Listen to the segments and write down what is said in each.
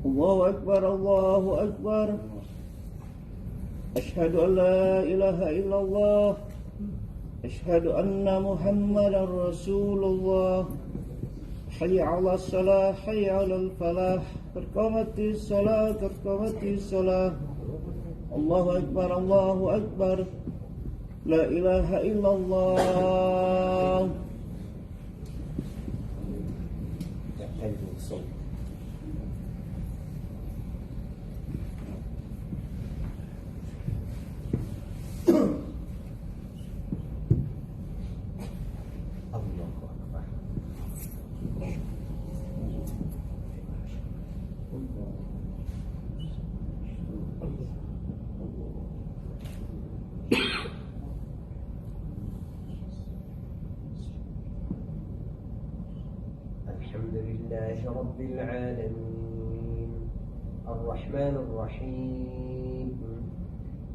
الله أكبر الله أكبر. أشهد أن لا إله إلا الله. أشهد أن محمدا رسول الله. حي على الصلاة حي على الفلاح. قد قامت الصلاة قد قامت الصلاة. الله أكبر الله أكبر. لا إله إلا الله. الحمد لله رب العالمين الرحمن الرحيم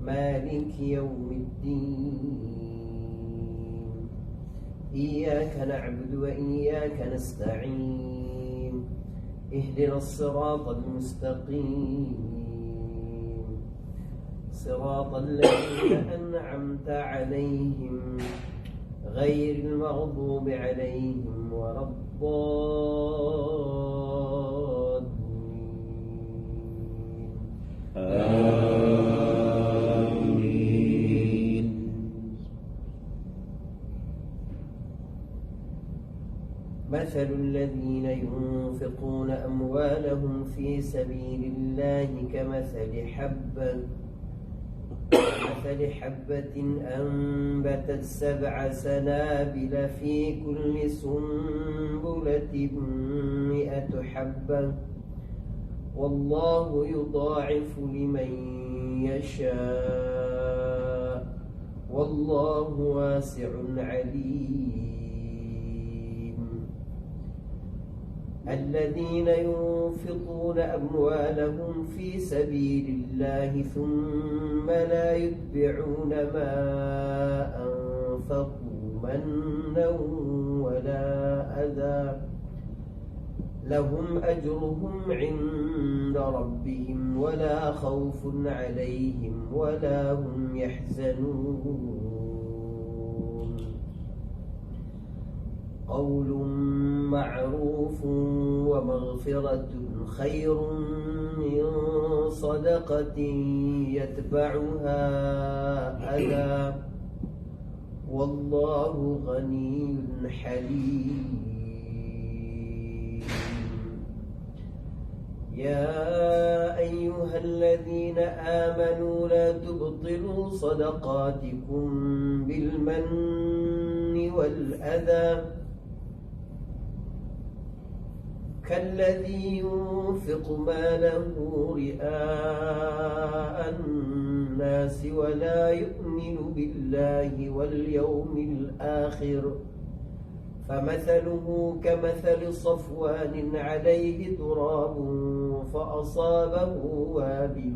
مالك يوم الدين إياك نعبد وإياك نستعين اهدنا الصراط المستقيم صراط الذين أنعمت عليهم غير المغضوب عليهم ولا الضالين آمين. مثل الذين ينفقون أموالهم في سبيل الله كمثل حبة أنبتت 7 سنابل في كل سنبلة 100 حبة والله يضاعف لمن يشاء والله واسع عليم. الذين ينفقون أموالهم في سبيل الله ثم لا يتبعون ما أنفقوا منا ولا أذى لهم أجرهم عند ربهم ولا خوف عليهم ولا هم يحزنون. قول معروف ومغفرة خير من صدقة يتبعها أذى والله غني حليم. يا أيها الذين آمنوا لا تبطلوا صدقاتكم بالمن والأذى كالذي ينفق ماله رئاء الناس ولا يؤمن بالله واليوم الآخر فمثله كمثل صفوان عليه تراب فأصابه وابل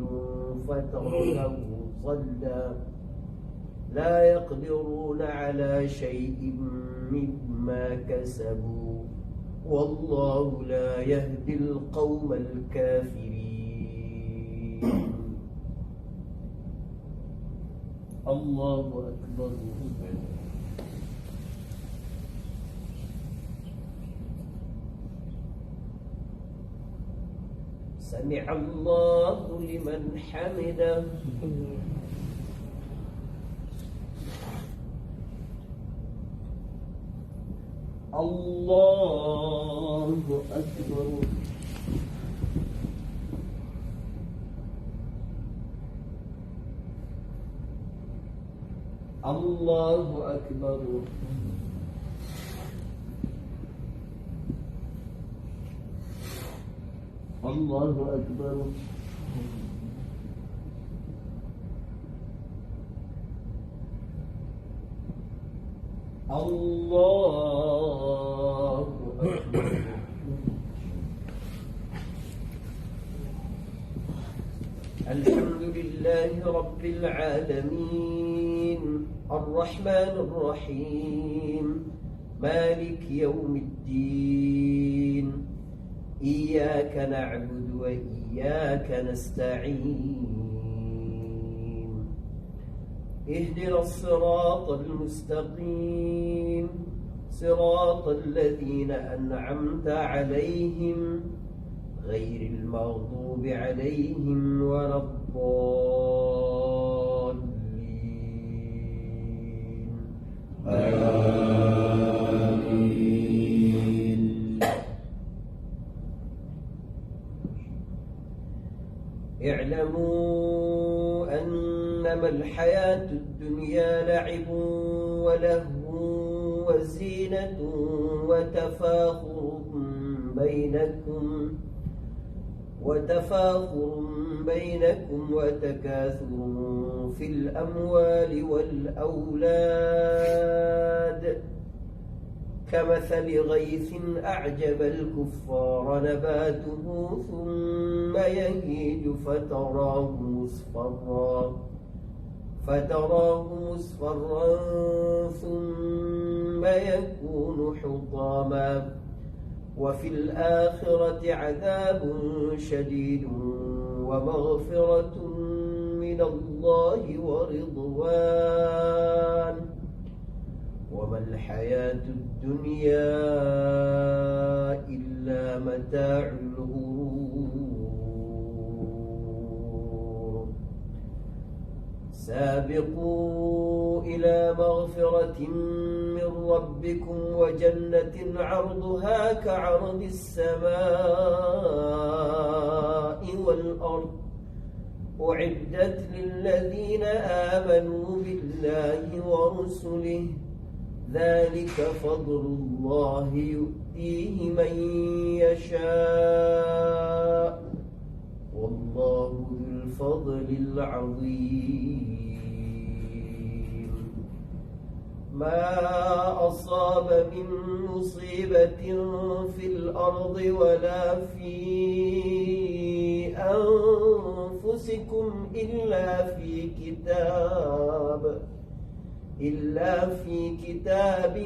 فتركه صلدا لا يقدرون على شيء مما كسبوا والله لا يهدي القوم الكافرين. الله أكبر. سمع الله لمن حمده. الله أكبر. الله أكبر. الله أكبر. الله أكبر. الحمد لله رب العالمين الرحمن الرحيم مالك يوم الدين إياك نعبد وإياك نستعين اهدنا الصراط المستقيم صراط الذين أنعمت عليهم غير المغضوب عليهم ولا الضالين آمين. اعلموا أنما الحياة الدنيا لعب ولهو وزينة وتفاخر بينكم وتكاثر في الأموال والأولاد كمثل غيث أعجب الكفار نباته ثم يهيج فتراه مصفرا ثم يكون حطاما وفي الآخرة عذاب شديد ومغفرة من الله ورضوان وما الحياة الدنيا إلا متاع الغرور سابقوا إلى مغفرة من ربكم وجنة عرضها كعرض السماء والأرض أعدت للذين آمنوا بالله ورسله ذلك فضل الله يؤتيه من يشاء والله ذو الفضل العظيم ما أصاب من مصيبة في الأرض ولا في أنفسكم إلا في كتاب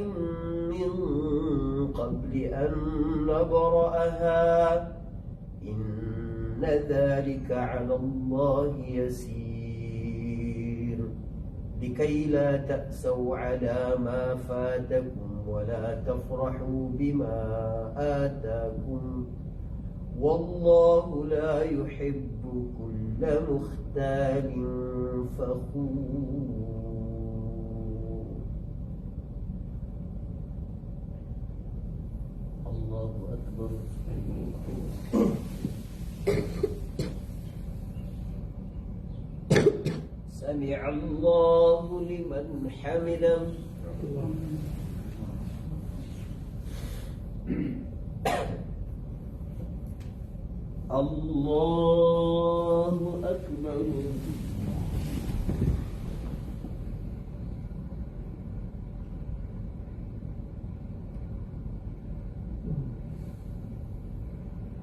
من قبل أن نبرأها إن ذلك على الله يسير لكي لا تأسوا على ما فاتكم ولا تفرحوا بما آتاكم والله لا يحب كل مختال فخور الله أكبر سمع الله لمن حمده الله أكبر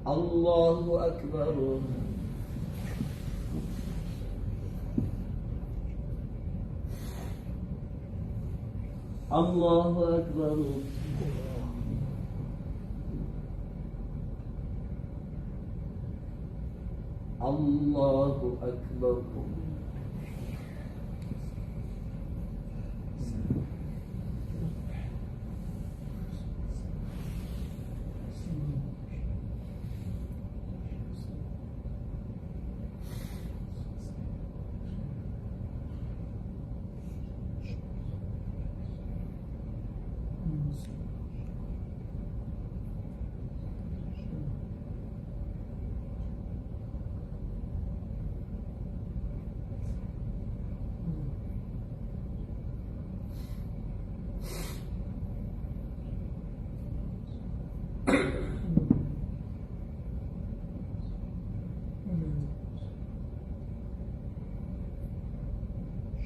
الله أكبر الله أكبر الله أكبر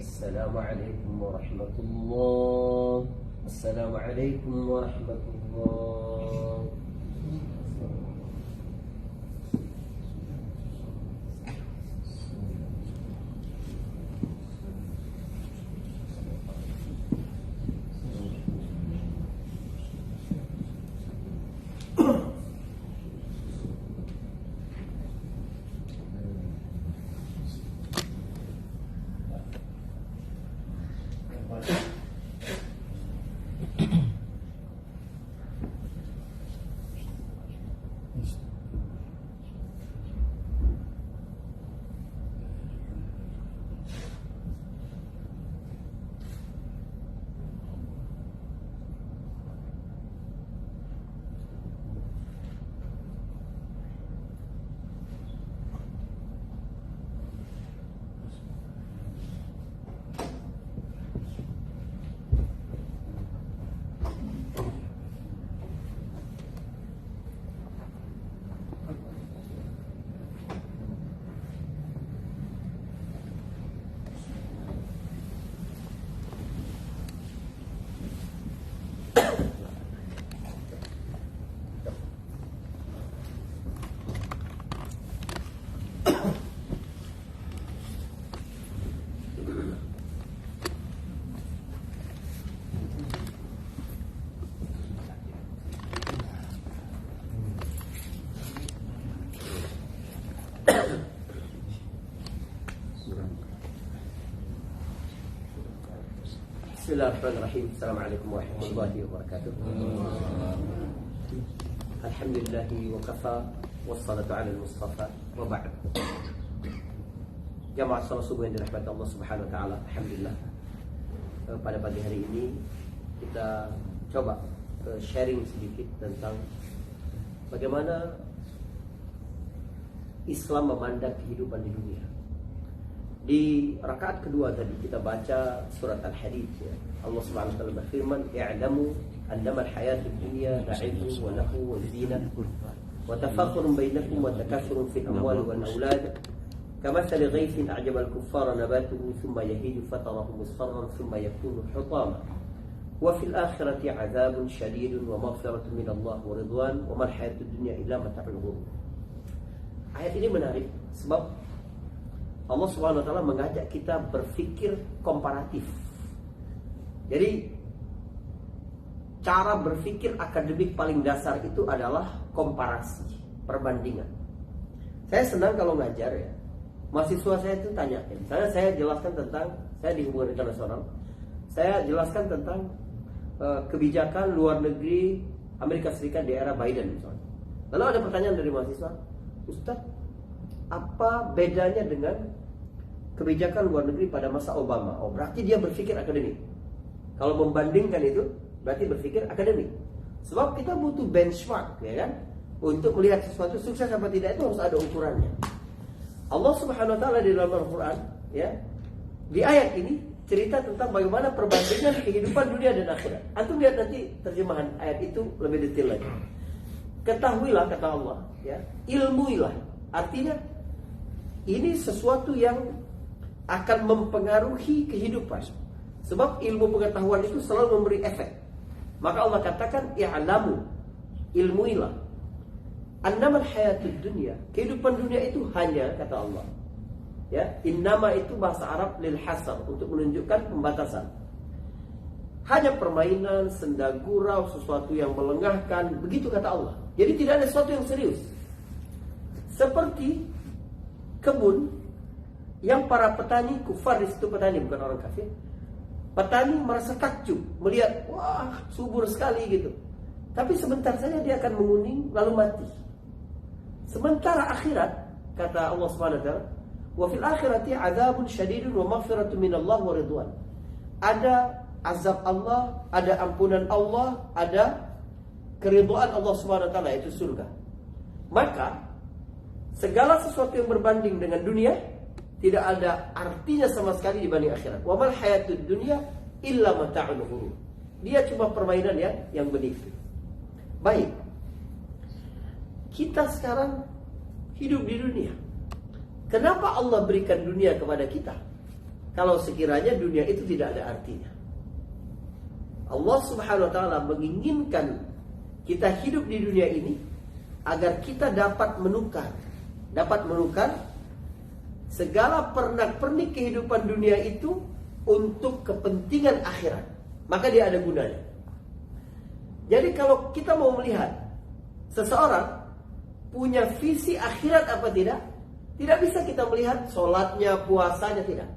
السلام عليكم ورحمة الله. السلام عليكم ورحمة الله. Bismillahirrahmanirrahim. Assalamualaikum warahmatullahi wabarakatuh. Alhamdulillahi wa kafa wassalatu ala al-mustafa wa ba'd. Jamaah salat subuh yang dirahmati Allah Subhanahu wa taala. Alhamdulillah. Pada pagi hari ini kita coba sharing sedikit tentang bagaimana Islam memandang kehidupan di dunia. Di rakaat kedua tadi kita baca surat Al-Hadid, ya. Allah Subhanahu wa taala berfirman, "I'lamu annama al-hayatud dunya la'ibun wa lahu wa zinah wa tafakhurun bainakum wa takathurun fil amwali wal aulad kamathali ghaythin a'jaba al-kuffara nabatuhu thumma yahidu fatarahu musfarran thumma yakunu hutama wa fil akhirati 'adzabun shadidun wa maghfiratun min Allah wa ridwan wa mal hayatud dunya illa mata'ul ghurur." Ayat ini menarik sebab Allah Subhanahu wa taala mengajak kita berpikir komparatif. Jadi cara berpikir akademik paling dasar itu adalah komparasi, perbandingan. Saya senang kalau ngajar, ya. Mahasiswa saya itu tanya, misalnya saya jelaskan tentang, saya di hubungan internasional, saya jelaskan tentang kebijakan luar negeri Amerika Serikat di era Biden misalnya. Lalu ada pertanyaan dari mahasiswa, "Ustaz, apa bedanya dengan kebijakan luar negeri pada masa Obama?" Oh, berarti dia berpikir akademik. Kalau membandingkan itu, berarti berpikir akademik. Sebab kita butuh benchmark, ya kan? Untuk melihat sesuatu sukses apa tidak itu harus ada ukurannya. Allah Subhanahu wa taala di dalam Al-Qur'an, ya, di ayat ini cerita tentang bagaimana perbandingan kehidupan dunia dan akhirat. Antum lihat nanti terjemahan ayat itu lebih detail lagi. Ketahuilah, kata Allah, ya, ilmuilah. Artinya ini sesuatu yang akan mempengaruhi kehidupan. Sebab ilmu pengetahuan itu selalu memberi efek. Maka Allah katakan, "I'lamu", ilmuilah. Annamal hayatud dunya, kehidupan dunia itu hanya, kata Allah. Ya, innama itu bahasa Arab lil hasar, untuk menunjukkan pembatasan. Hanya permainan, senda gurau, sesuatu yang melengahkan, begitu kata Allah. Jadi tidak ada sesuatu yang serius. Seperti kebun yang para petani kufar, di situ petani bukan orang kafir. Petani merasa takjub melihat, wah, subur sekali gitu. Tapi sebentar saja dia akan menguning lalu mati. Sementara akhirat, kata Allah Subhanahu wa taala, "Wa fil akhirati 'adzabun syadidun wa maghfiratun minallah wa ridwan." Ada azab Allah, ada ampunan Allah, ada keridhaan Allah Subhanahu wa taala, yaitu surga. Maka segala sesuatu yang berbanding dengan dunia tidak ada artinya sama sekali dibanding akhirat. Wa mal hayatud dunya illa mata'ul ghurur. Dia cuma permainan yang begitu. Baik. Kita sekarang hidup di dunia. Kenapa Allah berikan dunia kepada kita? Kalau sekiranya dunia itu tidak ada artinya. Allah Subhanahu wa taala menginginkan kita hidup di dunia ini agar kita dapat menukar segala pernak-pernik kehidupan dunia itu untuk kepentingan akhirat. Maka dia ada gunanya. Jadi kalau kita mau melihat seseorang punya visi akhirat apa tidak, tidak bisa kita melihat sholatnya, puasanya, tidak.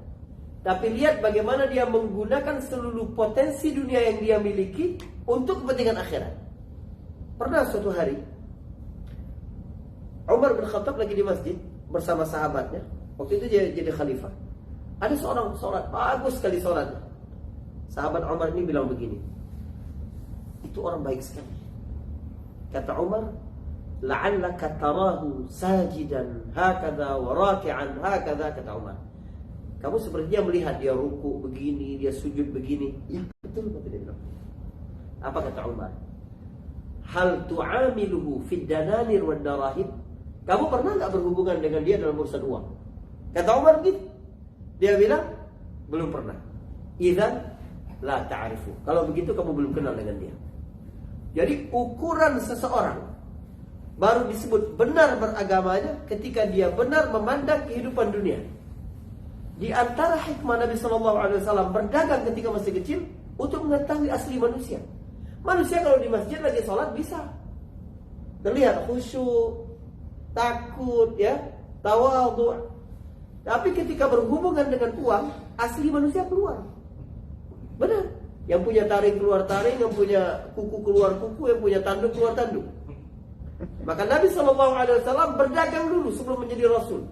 Tapi lihat bagaimana dia menggunakan seluruh potensi dunia yang dia miliki untuk kepentingan akhirat. Pernah suatu hari Umar bin Khattab lagi di masjid bersama sahabatnya. Waktu itu dia jadi khalifah. Ada seorang sholat, bagus sekali sholatnya. Sahabat Umar ini bilang begini, "Itu orang baik sekali." Kata Umar, "La'allaka tarahu sajidan hakadha wa raki'an hakadha", kata Umar. "Kamu sepertinya melihat dia ruku begini, dia sujud begini." Ya, betul, kata dia bilang. Apa kata Umar? "Hal tu'amiluhu fid dananir wad darahim?" Kamu pernah enggak berhubungan dengan dia dalam urusan uang? Kata Umar begitu. Dia bilang, "Belum pernah." "Idzan la ta'rifu." Kalau begitu kamu belum kenal dengan dia. Jadi ukuran seseorang baru disebut benar beragamanya ketika dia benar memandang kehidupan dunia. Di antara hikmah Nabi SAW berdagang ketika masih kecil untuk mengetahui asli manusia. Manusia kalau di masjid lagi sholat bisa terlihat khusyuk, takut, ya, tawadhu. Tapi ketika berhubungan dengan uang, asli manusia keluar. Benar. Yang punya taring keluar taring, yang punya kuku keluar kuku, yang punya tanduk keluar tanduk. Maka Nabi SAW berdagang dulu sebelum menjadi Rasul,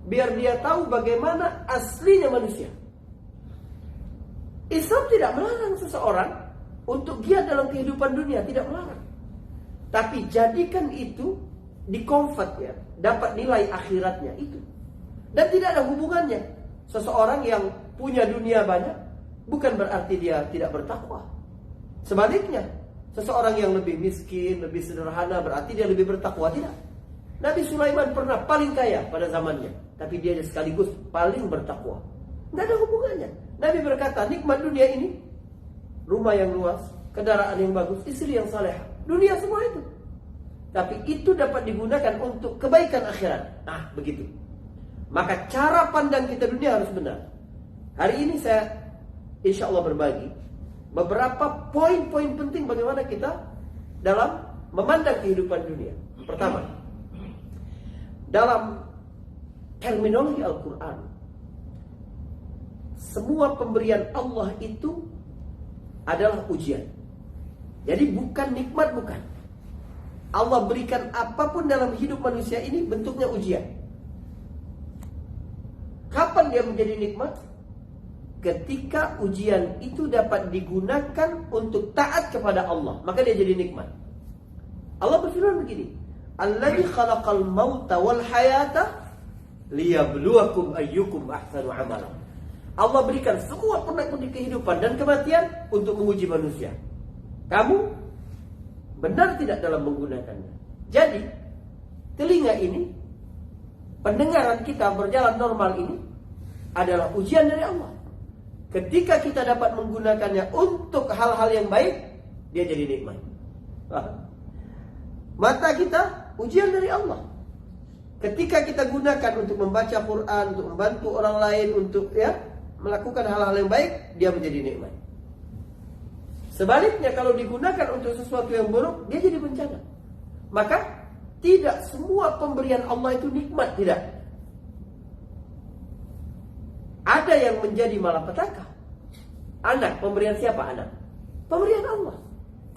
biar dia tahu bagaimana aslinya manusia. Islam tidak melarang seseorang untuk giat dalam kehidupan dunia, tidak melarang. Tapi jadikan itu di-convert ya, dapat nilai akhiratnya itu. Dan tidak ada hubungannya. Seseorang yang punya dunia banyak bukan berarti dia tidak bertakwa. Sebaliknya, seseorang yang lebih miskin, lebih sederhana berarti dia lebih bertakwa, tidak. Nabi Sulaiman pernah paling kaya pada zamannya, tapi dia sekaligus paling bertakwa. Tidak ada hubungannya. Nabi berkata, nikmat dunia ini, rumah yang luas, kendaraan yang bagus, istri yang salehah, dunia semua itu. Tapi itu dapat digunakan untuk kebaikan akhirat. Nah, begitu. Maka cara pandang kita dunia harus benar. Hari ini saya insya Allah berbagi beberapa poin-poin penting bagaimana kita dalam memandang kehidupan dunia. Pertama, dalam terminologi Al-Quran, semua pemberian Allah itu adalah ujian. Jadi bukan nikmat, bukan. Allah berikan apapun dalam hidup manusia ini bentuknya ujian. Kapan dia menjadi nikmat? Ketika ujian itu dapat digunakan untuk taat kepada Allah, maka dia jadi nikmat. Allah berfirman begini, Alladzi khalaqal mauta wal hayata liyabluwakum ayyukum ahsanu amala. Allah berikan semua pernak-pernik kehidupan dan kematian untuk menguji manusia. Kamu benar tidak dalam menggunakannya. Jadi, telinga ini, pendengaran kita berjalan normal ini adalah ujian dari Allah. Ketika kita dapat menggunakannya untuk hal-hal yang baik, dia jadi nikmat. Mata kita ujian dari Allah. Ketika kita gunakan untuk membaca Quran, untuk membantu orang lain, untuk melakukan hal-hal yang baik, dia menjadi nikmat. Sebaliknya kalau digunakan untuk sesuatu yang buruk, dia jadi bencana. Maka tidak semua pemberian Allah itu nikmat, tidak. Ada yang menjadi malapetaka. Anak, pemberian siapa anak? Pemberian Allah.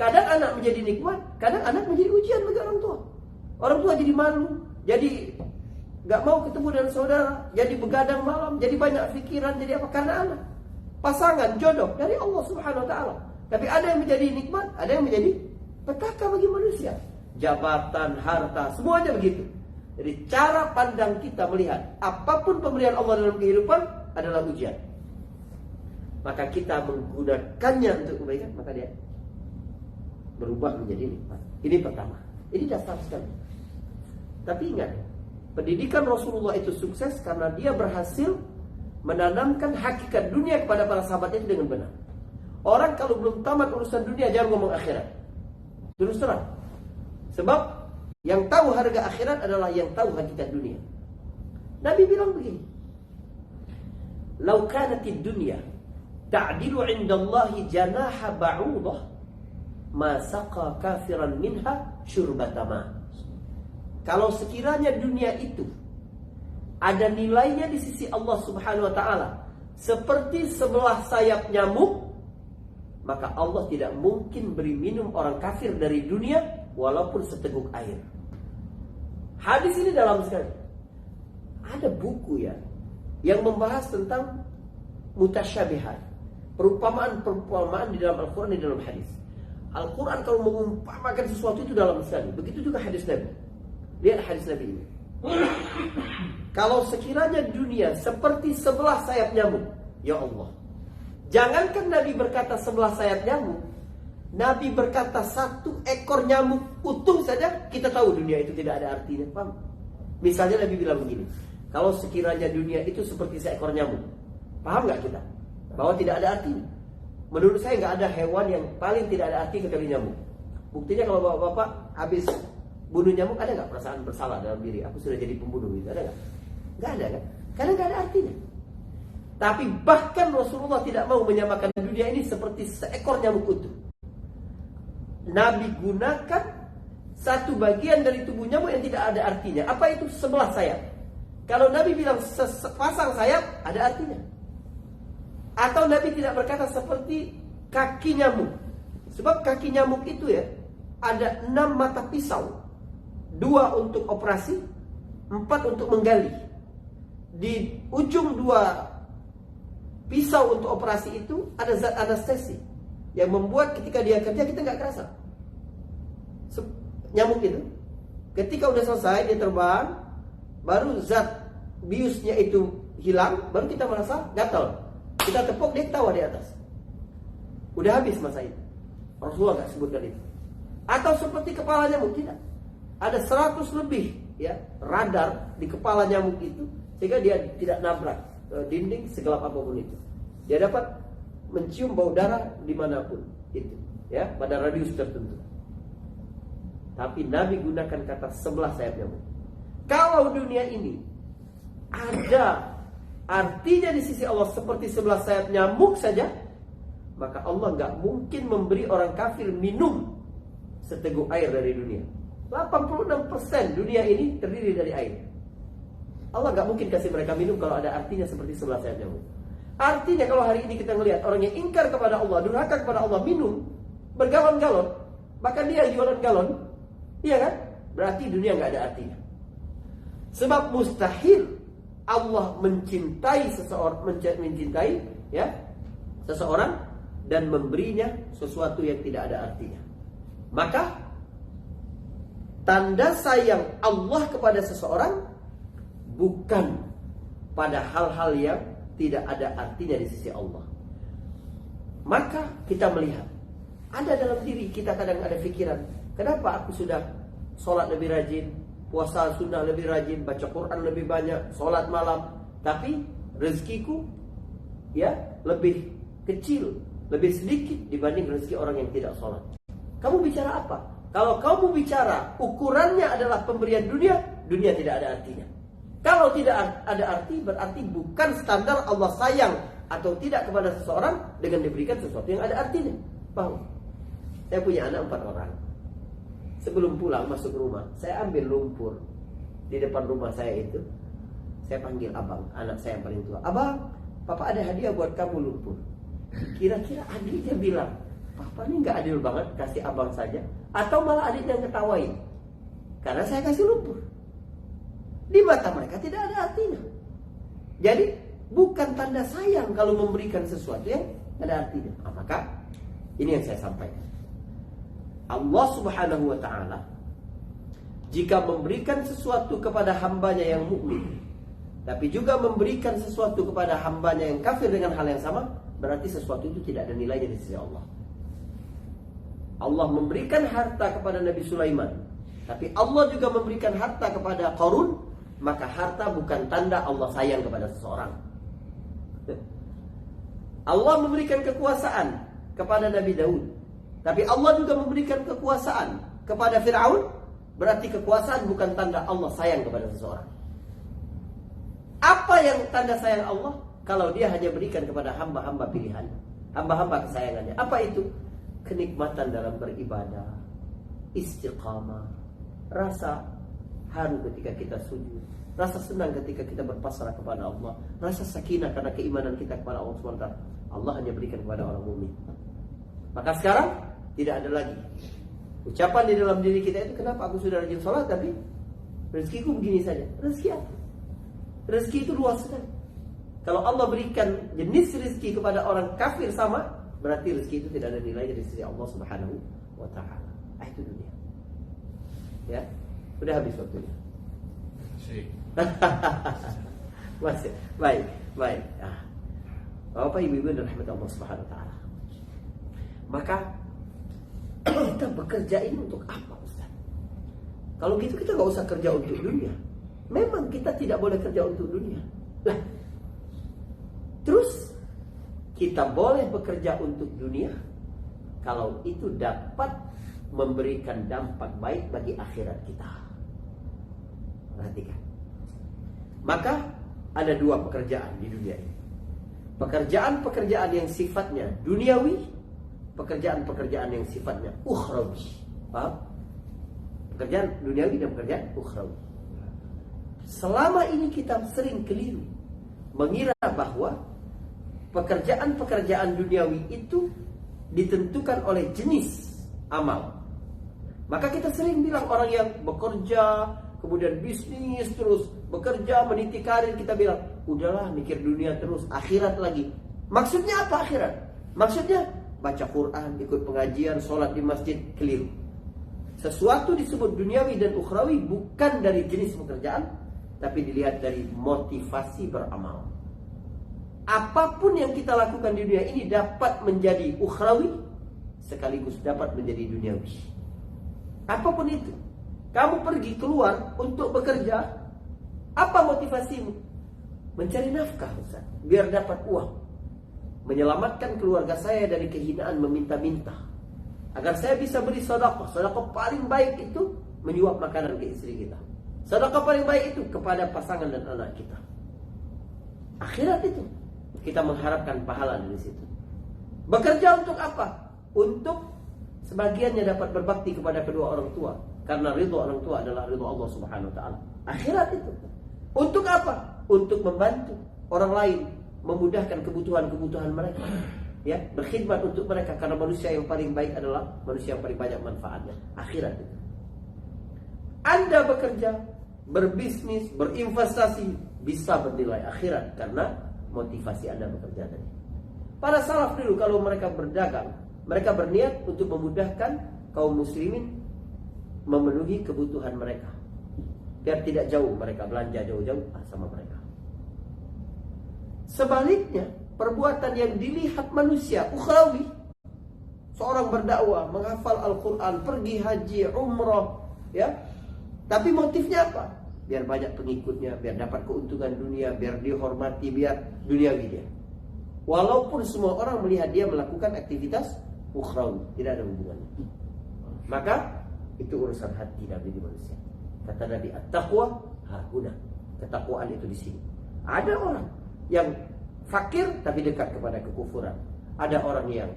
Kadang anak menjadi nikmat, kadang anak menjadi ujian bagi orang tua. Orang tua jadi malu, jadi gak mau ketemu dengan saudara, jadi begadang malam, jadi banyak pikiran, jadi apa? Karena anak. Pasangan, jodoh dari Allah Subhanahu Wa Taala. Tapi ada yang menjadi nikmat, ada yang menjadi petaka bagi manusia. Jabatan, harta, semuanya begitu. Jadi cara pandang kita melihat apapun pemberian Allah dalam kehidupan adalah ujian. Maka kita menggunakannya untuk kebaikan, maka dia berubah menjadi nikmat. Ini pertama. Ini dasar sekali. Tapi ingat, pendidikan Rasulullah itu sukses karena dia berhasil menanamkan hakikat dunia kepada para sahabatnya itu dengan benar. Orang kalau belum tamat urusan dunia jangan ngomong akhirat. Terus terang. Sebab yang tahu harga akhirat adalah yang tahu hakikat dunia. Nabi bilang begini, "Lau kanatid dunya ta'dilu 'indallahi janaha ba'udah, ma saqa kafiran minha syurbata ma." Kalau sekiranya dunia itu ada nilainya di sisi Allah Subhanahu wa taala seperti sebelah sayap nyamuk, maka Allah tidak mungkin beri minum orang kafir dari dunia walaupun seteguk air. Hadis ini dalam sekali. Ada buku yang membahas tentang mutasyabihat, perumpamaan-perumpamaan di dalam Al-Quran, di dalam hadis. Al-Quran kalau mengumpamakan sesuatu itu dalam sekali. Begitu juga hadis Nabi. Lihat hadis Nabi ini. Kalau sekiranya dunia seperti sebelah sayap nyamuk, ya Allah, jangankan Nabi berkata sebelah sayap nyamuk, Nabi berkata satu ekor nyamuk utuh saja, kita tahu dunia itu tidak ada artinya. Paham? Misalnya Nabi bilang begini, kalau sekiranya dunia itu seperti seekor nyamuk, paham nggak kita? Bahwa tidak ada artinya. Menurut saya nggak ada hewan yang paling tidak ada arti kecuali nyamuk. Buktinya kalau bapak-bapak habis bunuh nyamuk, ada nggak perasaan bersalah dalam diri? Aku sudah jadi pembunuh itu, ada nggak? Nggak ada kan? Karena nggak ada artinya. Tapi bahkan Rasulullah tidak mau menyamakan dunia ini seperti seekor nyamuk utuh. Nabi gunakan satu bagian dari tubuh nyamuk yang tidak ada artinya. Apa itu? Sebelah sayap. Kalau Nabi bilang sepasang sayap, ada artinya. Atau Nabi tidak berkata seperti kaki nyamuk. Sebab kaki nyamuk itu ya, ada 6 mata pisau. 2 untuk operasi, 4 untuk menggali. Di ujung 2 pisau untuk operasi itu ada zat anestesi yang membuat ketika dia kerja kita nggak kerasa. Nyamuk itu ketika udah selesai dia terbang, baru zat biusnya itu hilang, baru kita merasa gatal. Kita tepuk, dia ketawa di atas. Udah habis masa itu. Rasulullah nggak sebutkan itu. Atau seperti kepala nyamuk, tidak. Ada 100 lebih ya radar di kepala nyamuk itu, sehingga dia tidak nabrak dinding segelap apapun itu. Dia dapat mencium bau darah dimanapun itu, ya, pada radius tertentu. Tapi Nabi gunakan kata 11 sayap nyamuk. Kalau dunia ini ada artinya di sisi Allah seperti 11 sayap nyamuk saja, maka Allah nggak mungkin memberi orang kafir minum seteguk air dari dunia. 86% dunia ini terdiri dari air. Allah nggak mungkin kasih mereka minum kalau ada artinya seperti 11 sayap nyamuk. Artinya kalau hari ini kita melihat orang yang ingkar kepada Allah, durhaka kepada Allah, minum bergalon-galon, bahkan dia jualan galon, iya kan? Berarti dunia nggak ada artinya. Sebab mustahil Allah mencintai seseorang dan memberinya sesuatu yang tidak ada artinya. Maka tanda sayang Allah kepada seseorang bukan pada hal-hal yang tidak ada artinya di sisi Allah. Maka kita melihat ada dalam diri kita kadang ada pikiran, kenapa aku sudah sholat lebih rajin, puasa sunnah lebih rajin, baca Quran lebih banyak, sholat malam, tapi rezekiku ya lebih kecil, lebih sedikit dibanding rezeki orang yang tidak sholat. Kamu bicara apa? Kalau kamu bicara ukurannya adalah pemberian dunia, dunia tidak ada artinya. Kalau tidak ada arti, berarti bukan standar Allah sayang atau tidak kepada seseorang dengan diberikan sesuatu yang ada artinya. Paham? Saya punya anak 4 orang. Sebelum pulang masuk rumah, saya ambil lumpur di depan rumah saya itu. Saya panggil abang, anak saya yang paling tua. Abang, papa ada hadiah buat kamu lumpur. Kira-kira adiknya bilang, papa ini nggak adil banget kasih abang saja, atau malah adiknya ngetawain karena saya kasih lumpur. Di mata mereka tidak ada artinya. Jadi bukan tanda sayang kalau memberikan sesuatu yang ada artinya. Maka ini yang saya sampaikan. Allah Subhanahu wa ta'ala jika memberikan sesuatu kepada hambanya yang mukmin, tapi juga memberikan sesuatu kepada hambanya yang kafir dengan hal yang sama, berarti sesuatu itu tidak ada nilainya di sisi Allah. Allah memberikan harta kepada Nabi Sulaiman, tapi Allah juga memberikan harta kepada Qarun, maka harta bukan tanda Allah sayang kepada seseorang. Allah memberikan kekuasaan kepada Nabi Daud, tapi Allah juga memberikan kekuasaan kepada Fir'aun, berarti kekuasaan bukan tanda Allah sayang kepada seseorang. Apa yang tanda sayang Allah? Kalau dia hanya berikan kepada hamba-hamba pilihan, hamba-hamba kesayangannya. Apa itu? Kenikmatan dalam beribadah, istiqamah, rasa haru ketika kita sujud, rasa senang ketika kita berpasrah kepada Allah, rasa sakinah karena keimanan kita kepada Allah SWT. Allah hanya berikan kepada orang mukmin. Maka sekarang tidak ada lagi ucapan di dalam diri kita itu, kenapa aku sudah rajin sholat tapi rezekiku begini saja. Rezeki apa? Rezeki itu luas sekali. Kalau Allah berikan jenis rezeki kepada orang kafir sama, berarti rezeki itu tidak ada nilainya di sisi Allah Subhanahu wa ta'ala. Itu dunia. Ya, sudah habis waktunya. Masih. Baik. Bapak ibu-ibu dan rahmat Allah Subhanahu wa ta'ala. Maka kita bekerja ini untuk apa, Ustaz? Kalau gitu kita gak usah kerja untuk dunia. Memang kita tidak boleh kerja untuk dunia. Lah, terus kita boleh bekerja untuk dunia kalau itu dapat memberikan dampak baik bagi akhirat kita. Perhatikan. Maka ada 2 pekerjaan di dunia ini. Pekerjaan-pekerjaan yang sifatnya duniawi, pekerjaan-pekerjaan yang sifatnya ukhrawi. Paham? Pekerjaan duniawi dan pekerjaan ukhrawi. Selama ini kita sering keliru mengira bahwa pekerjaan-pekerjaan duniawi itu ditentukan oleh jenis amal. Maka kita sering bilang orang yang bekerja, kemudian bisnis terus, bekerja meniti karir, kita bilang, udahlah mikir dunia terus, akhirat lagi. Maksudnya apa akhirat? Maksudnya baca Quran, ikut pengajian, sholat di masjid, keliru. Sesuatu disebut duniawi dan ukhrawi bukan dari jenis pekerjaan, tapi dilihat dari motivasi beramal. Apapun yang kita lakukan di dunia ini dapat menjadi ukhrawi, sekaligus dapat menjadi duniawi. Apapun itu, kamu pergi keluar untuk bekerja, apa motivasimu? Mencari nafkah, Ustaz, biar dapat uang, menyelamatkan keluarga saya dari kehinaan meminta-minta, agar saya bisa beri sedekah. Sedekah paling baik itu menyuap makanan ke istri kita. Sedekah paling baik itu kepada pasangan dan anak kita. Akhirat itu kita mengharapkan pahala dari situ. Bekerja untuk apa? Untuk sebagiannya dapat berbakti kepada kedua orang tua, karena ridho orang tua adalah ridho Allah Subhanahu wa taala. Akhirat itu untuk apa? Untuk membantu orang lain, memudahkan kebutuhan-kebutuhan mereka. Ya, berkhidmat untuk mereka, karena manusia yang paling baik adalah manusia yang paling banyak manfaatnya. Akhirat itu. Anda bekerja, berbisnis, berinvestasi bisa bernilai akhirat karena motivasi Anda bekerja tadi. Para salaf dulu kalau mereka berdagang, mereka berniat untuk memudahkan kaum muslimin memenuhi kebutuhan mereka, biar tidak jauh mereka belanja jauh-jauh sama mereka. Sebaliknya, perbuatan yang dilihat manusia ukhrawi, seorang berdakwah, menghafal Al-Quran, pergi haji, umrah, ya, tapi motifnya apa? Biar banyak pengikutnya, biar dapat keuntungan dunia, biar dihormati, biar duniawi dia. Walaupun semua orang melihat dia melakukan aktivitas ukhrawi, tidak ada hubungannya. Maka itu urusan hati dan diri manusia. Kata Nabi, at-taqwa hahuna. Ketakwaan itu di sini. Ada orang yang fakir tapi dekat kepada kekufuran. Ada orang yang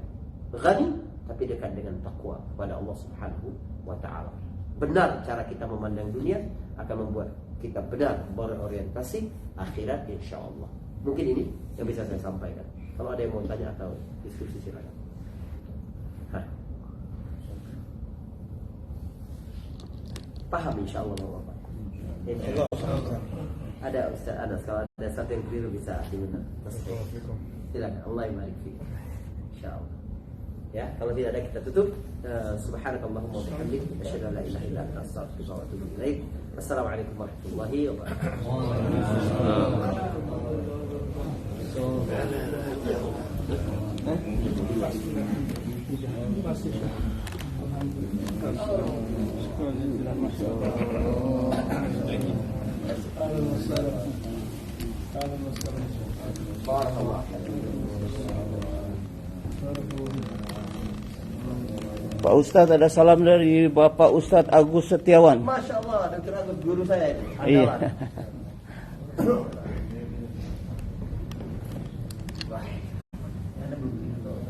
ghani tapi dekat dengan takwa kepada Allah Subhanahu wa taala. Benar cara kita memandang dunia akan membuat kita benar berorientasi akhirat insyaallah. Mungkin ini yang bisa saya sampaikan. Kalau ada yang mau tanya atau diskusi silakan. Paham insyaallah Bapak. Ada Ustaz Anas, kalau ada satu yang keliru bisa diminta. Silakan. Allah barik fiik. Insyaallah. Ya, kalau tidak ada kita tutup. Subhanakallahumma wa bihamdik, asyhadu an la ilaha illa anta, astaghfiruka wa atubu ilaik. Wassalamualaikum warahmatullahi Pak Ustadz, ada salam dari Bapak Ustadz Agus Setiawan. Masya Allah, Dr. Agus guru saya ini. Iya. Baik.